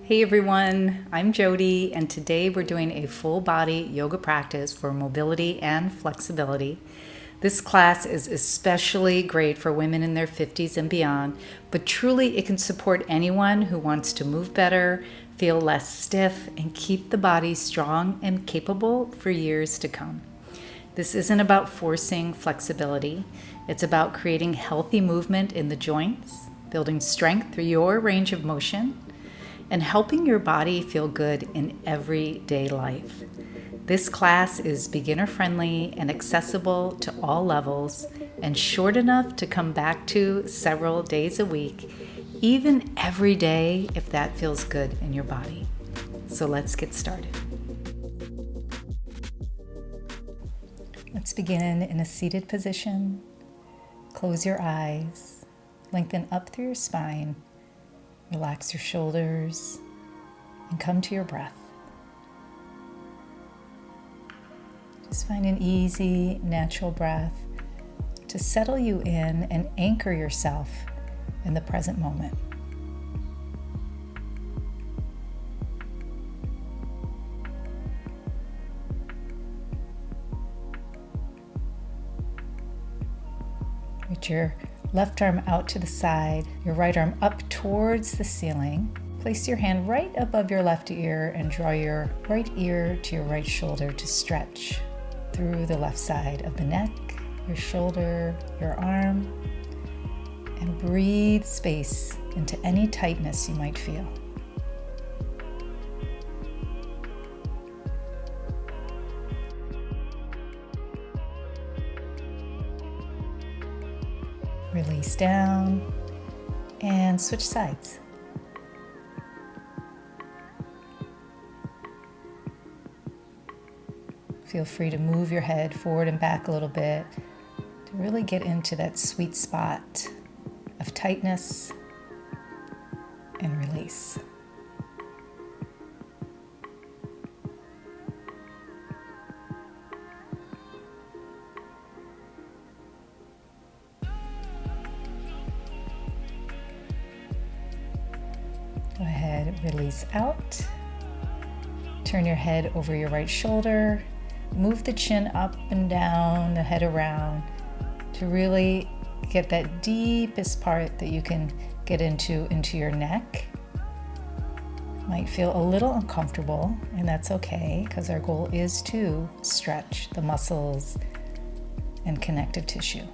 Hey everyone, I'm Jody, and today we're doing a full body yoga practice for mobility and flexibility. This class is especially great for women in their 50s and beyond, but truly it can support anyone who wants to move better, feel less stiff, and keep the body strong and capable for years to come. This isn't about forcing flexibility. It's about creating healthy movement in the joints, building strength through your range of motion, and helping your body feel good in everyday life. This class is beginner-friendly and accessible to all levels and short enough to come back to several days a week, even every day if that feels good in your body. So let's get started. Let's begin in a seated position. Close your eyes, lengthen up through your spine. Relax your shoulders and come to your breath. Just find an easy, natural breath to settle you in and anchor yourself in the present moment. Reach your left arm out to the side, your right arm up towards the ceiling. Place your hand right above your left ear and draw your right ear to your right shoulder to stretch through the left side of the neck, your shoulder, your arm, and breathe space into any tightness you might feel. Release down and switch sides. Feel free to move your head forward and back a little bit to really get into that sweet spot of tightness and release. Go ahead, release out. Turn your head over your right shoulder. Move the chin up and down, the head around, to really get that deepest part that you can get into your neck. Might feel a little uncomfortable, and that's okay, because our goal is to stretch the muscles and connective tissue.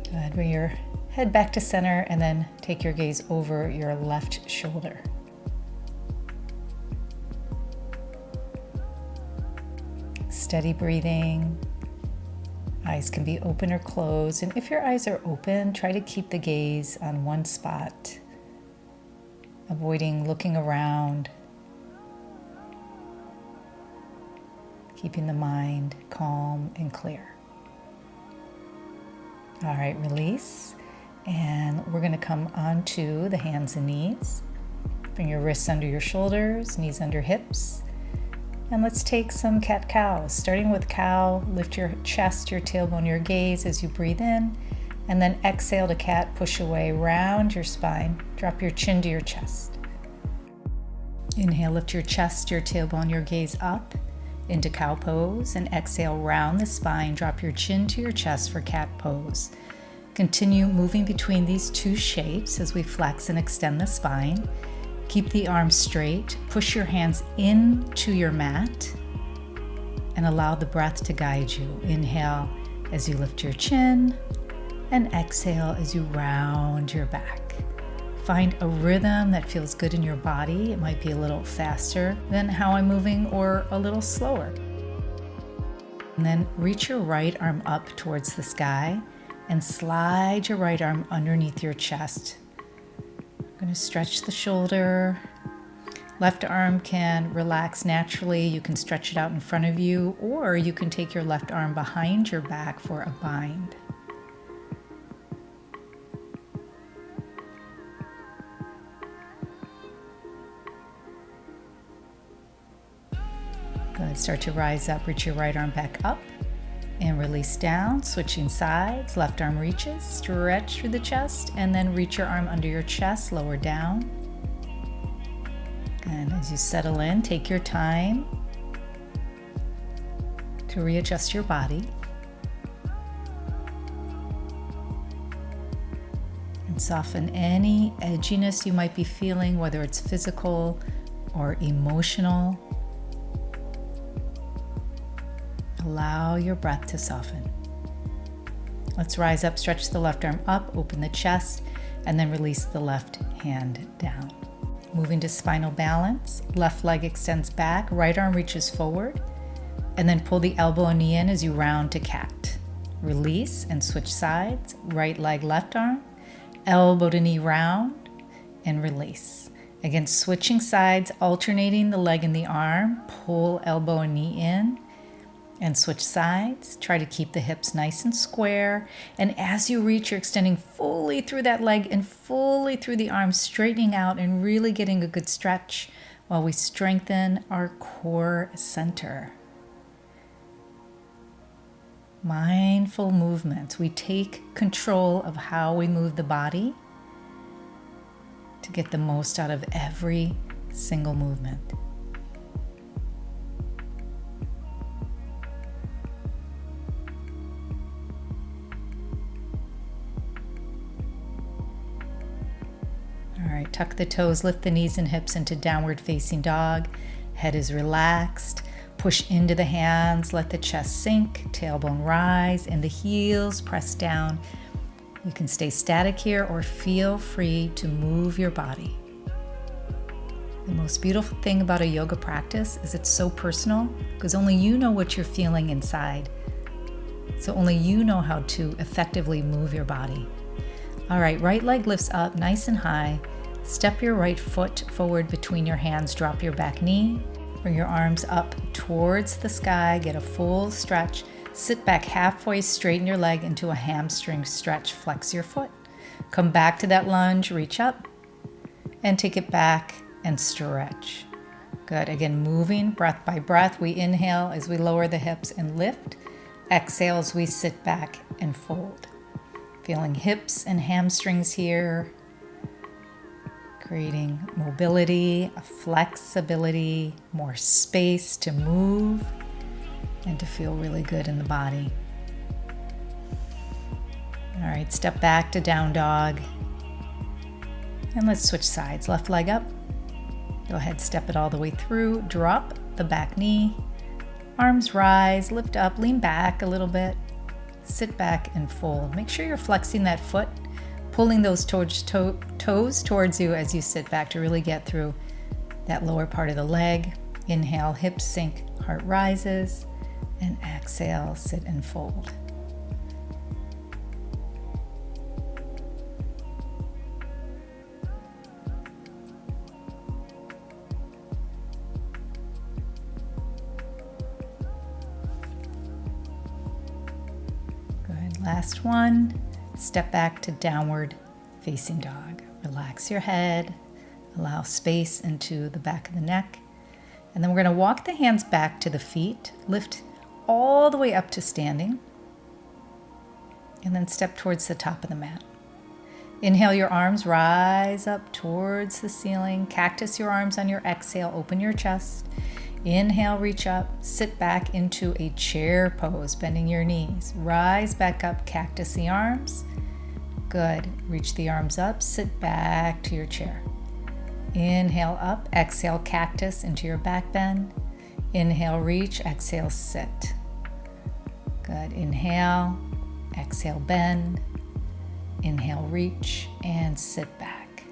Go ahead, bring your head back to center and then take your gaze over your left shoulder. Steady breathing. Eyes can be open or closed, and if your eyes are open, try to keep the gaze on one spot, avoiding looking around, keeping the mind calm and clear. All right, release. And we're going to come onto the hands and knees. Bring your wrists under your shoulders, knees under hips. And let's take some cat-cow. Starting with cow, lift your chest, your tailbone, your gaze as you breathe in. And then exhale to cat, push away, round your spine. Drop your chin to your chest. Inhale, lift your chest, your tailbone, your gaze up into cow pose. And exhale, round the spine, drop your chin to your chest for cat pose. Continue moving between these two shapes as we flex and extend the spine. Keep the arms straight. Push your hands into your mat and allow the breath to guide you. Inhale as you lift your chin and exhale as you round your back. Find a rhythm that feels good in your body. It might be a little faster than how I'm moving or a little slower. And then reach your right arm up towards the sky and slide your right arm underneath your chest. I'm going to stretch the shoulder. Left arm can relax naturally. You can stretch it out in front of you, or you can take your left arm behind your back for a bind. Good. Start to rise up. Reach your right arm back up. and release down, switching sides. Left arm reaches, stretch through the chest, and then reach your arm under your chest, lower down. And as you settle in, take your time to readjust your body. And soften any edginess you might be feeling, whether it's physical or emotional. Allow your breath to soften. Let's rise up, stretch the left arm up, open the chest, and then release the left hand down. Moving to spinal balance, left leg extends back, right arm reaches forward, and then pull the elbow and knee in as you round to cat. Release and switch sides, right leg, left arm, elbow to knee round, and release. Again, switching sides, alternating the leg and the arm, pull elbow and knee in, and switch sides. Try to keep the hips nice and square. And as you reach, you're extending fully through that leg and fully through the arms, straightening out and really getting a good stretch while we strengthen our core center. Mindful movements. We take control of how we move the body to get the most out of every single movement. All right, tuck the toes, lift the knees and hips into downward facing dog. Head is relaxed. Push into the hands, let the chest sink, tailbone rise, and the heels press down. You can stay static here or feel free to move your body. The most beautiful thing about a yoga practice is it's so personal because only you know what you're feeling inside. So only you know how to effectively move your body. All right, right leg lifts up nice and high. Step your right foot forward between your hands, drop your back knee. Bring your arms up towards the sky, get a full stretch. Sit back halfway, straighten your leg into a hamstring stretch, flex your foot. Come back to that lunge, reach up, and take it back and stretch. Good, again, moving breath by breath. We inhale as we lower the hips and lift. Exhale as we sit back and fold. Feeling hips and hamstrings here. Creating mobility, flexibility, more space to move and to feel really good in the body. All right, step back to down dog. And let's switch sides. Left leg up. Go ahead, step it all the way through. Drop the back knee. Arms rise, lift up, lean back a little bit. Sit back and fold. Make sure you're flexing that foot, pulling those toes towards you as you sit back to really get through that lower part of the leg. Inhale, hips sink, heart rises, and exhale, sit and fold. Good, last one. Step back to downward facing dog. Relax your head, allow space into the back of the neck. And then we're going to walk the hands back to the feet, lift all the way up to standing, and then step towards the top of the mat. Inhale, your arms rise up towards the ceiling. Cactus your arms on your exhale, open your chest. Inhale, reach up, sit back into a chair pose, bending your knees. Rise back up, cactus the arms. Good. Reach the arms up, sit back to your chair. Inhale up, exhale cactus into your back bend. Inhale, reach, exhale, sit. Good. Inhale, exhale, bend. Inhale, reach, and sit back.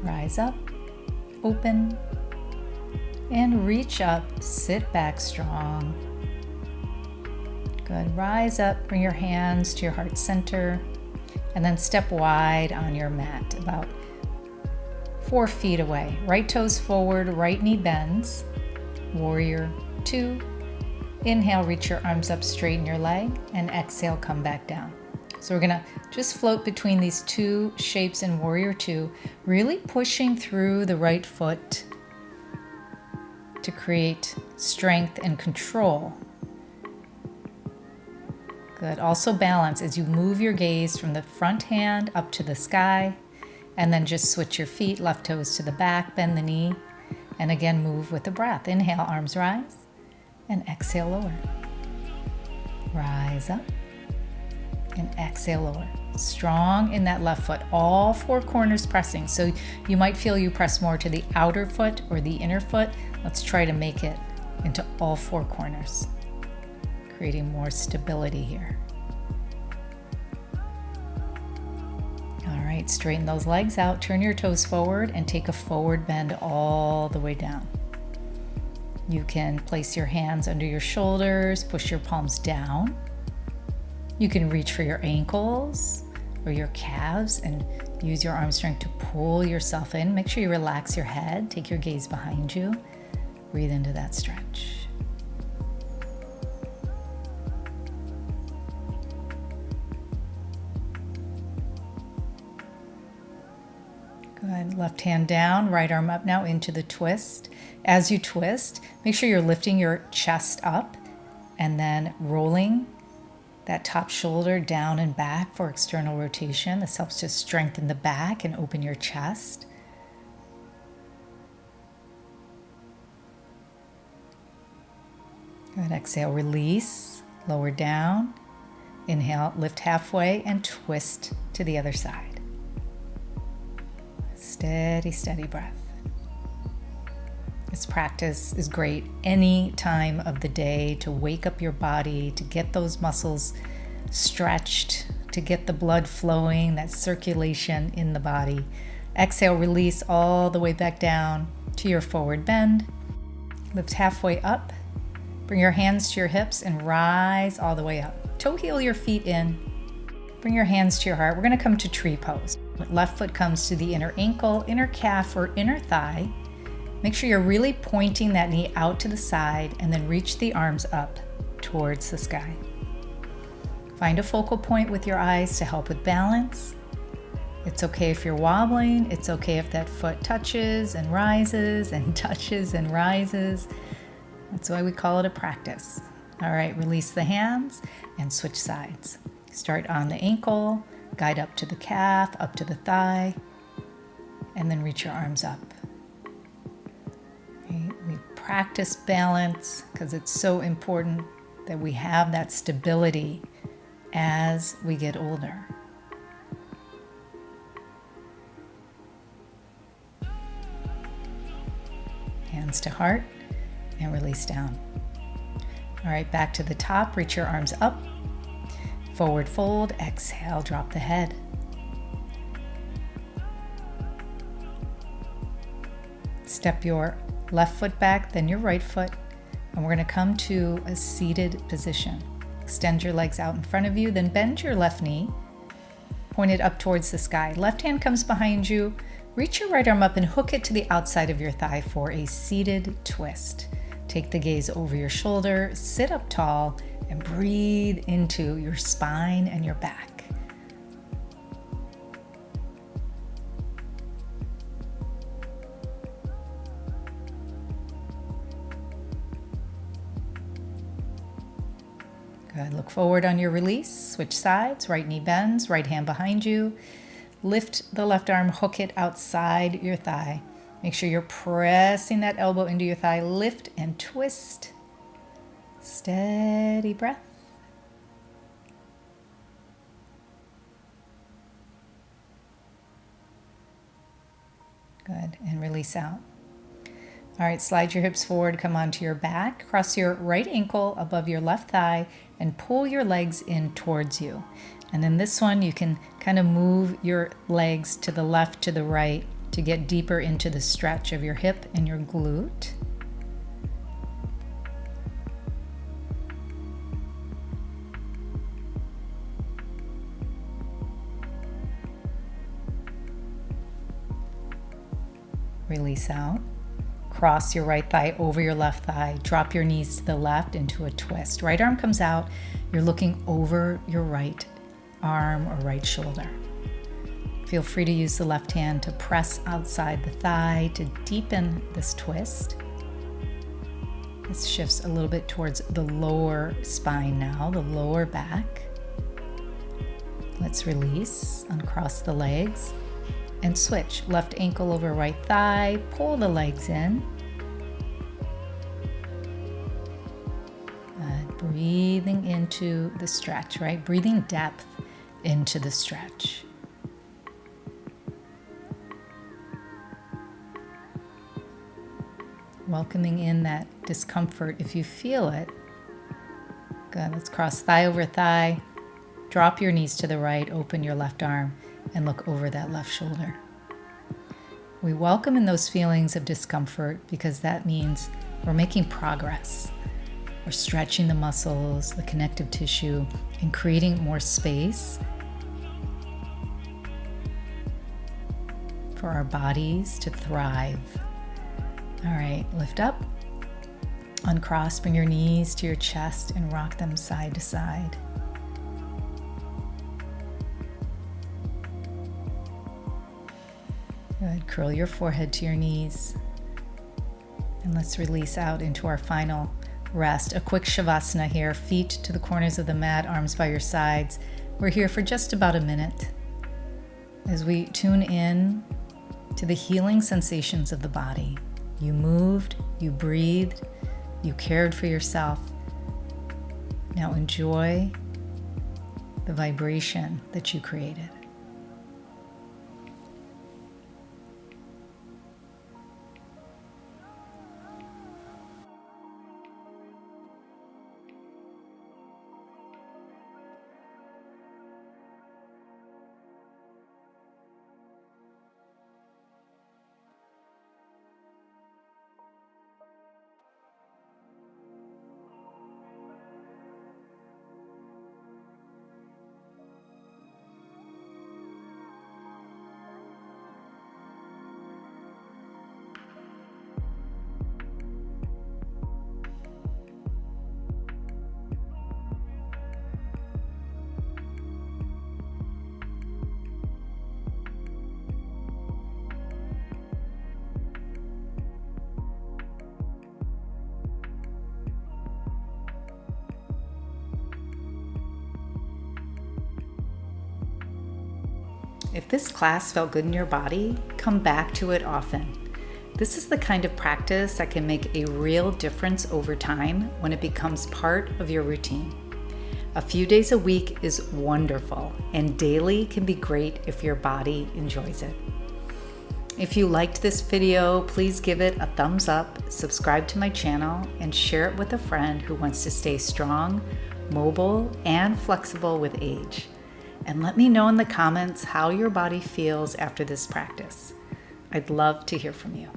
Rise up, open, and reach up, sit back strong. Good. Rise up, bring your hands to your heart center, and then step wide on your mat, about 4 feet away. Right toes forward, right knee bends. Warrior 2. Inhale, reach your arms up, straighten your leg, and exhale, come back down. So we're gonna just float between these two shapes in Warrior 2, really pushing through the right foot to create strength and control Good. Also balance as you move your gaze from the front hand up to the sky, and then just switch your feet, left toes to the back, bend the knee, and again move with the breath. Inhale, arms rise, and exhale, lower. Rise up, and exhale, lower. Strong in that left foot, all four corners pressing. So you might feel you press more to the outer foot or the inner foot. Let's try to make it into all four corners, creating more stability here. All right, straighten those legs out, turn your toes forward, and take a forward bend all the way down. You can place your hands under your shoulders, push your palms down. You can reach for your ankles or your calves and use your arm strength to pull yourself in. Make sure you relax your head, take your gaze behind you. Breathe into that stretch. Good. Left hand down, right arm up now into the twist. As you twist, make sure you're lifting your chest up and then rolling that top shoulder down and back for external rotation. This helps to strengthen the back and open your chest. Good. Exhale, release, lower down. Inhale, lift halfway and twist to the other side. Steady, steady breath. This practice is great any time of the day to wake up your body, to get those muscles stretched, to get the blood flowing, that circulation in the body. Exhale, release all the way back down to your forward bend. Lift halfway up. Bring your hands to your hips and rise all the way up. Toe heel your feet in. Bring your hands to your heart. We're going to come to tree pose. Left foot comes to the inner ankle, inner calf, or inner thigh. Make sure you're really pointing that knee out to the side and then reach the arms up towards the sky. Find a focal point with your eyes to help with balance. It's okay if you're wobbling. It's okay if that foot touches and rises and touches and rises. That's why we call it a practice. All right, release the hands and switch sides. Start on the ankle, guide up to the calf, up to the thigh, and then reach your arms up. We practice balance because it's so important that we have that stability as we get older. Hands to heart and release down. All right, back to the top. Reach your arms up. Forward fold. Exhale, drop the head. Step your left foot back, then your right foot, and we're going to come to a seated position. Extend your legs out in front of you, then bend your left knee, point it up towards the sky. Left hand comes behind you. Reach your right arm up and hook it to the outside of your thigh for a seated twist. Take the gaze over your shoulder, sit up tall, and breathe into your spine and your back. Good. Look forward on your release. Switch sides. Right knee bends, right hand behind you. Lift the left arm, hook it outside your thigh. Make sure you're pressing that elbow into your thigh. Lift and twist. Steady breath. Good. And release out. All right, slide your hips forward, come onto your back, cross your right ankle above your left thigh, and pull your legs in towards you. And in this one, you can kind of move your legs to the left, to the right, to get deeper into the stretch of your hip and your glute. Release out. Cross your right thigh over your left thigh. Drop your knees to the left into a twist. Right arm comes out. You're looking over your right arm or right shoulder. Feel free to use the left hand to press outside the thigh to deepen this twist. This shifts a little bit towards the lower spine now, the lower back. let's release, uncross the legs, and switch. Left ankle over right thigh, pull the legs in. Good. Breathing into the stretch, right? Breathing depth into the stretch. Welcoming in that discomfort if you feel it. Good. Let's cross thigh over thigh. Drop your knees to the right, open your left arm, and look over that left shoulder. We welcome in those feelings of discomfort because that means we're making progress. We're stretching the muscles, the connective tissue, and creating more space for our bodies to thrive. All right, lift up, uncross, bring your knees to your chest and rock them side to side. Good, curl your forehead to your knees. And let's release out into our final rest. A quick shavasana here, feet to the corners of the mat, arms by your sides. We're here for just about a minute as we tune in to the healing sensations of the body. You moved, you breathed, you cared for yourself. Now enjoy the vibration that you created. If this class felt good in your body, come back to it often. This is the kind of practice that can make a real difference over time when it becomes part of your routine. A few days a week is wonderful, and daily can be great if your body enjoys it. If you liked this video, please give it a thumbs up, subscribe to my channel, and share it with a friend who wants to stay strong, mobile, and flexible with age. And let me know in the comments how your body feels after this practice. I'd love to hear from you.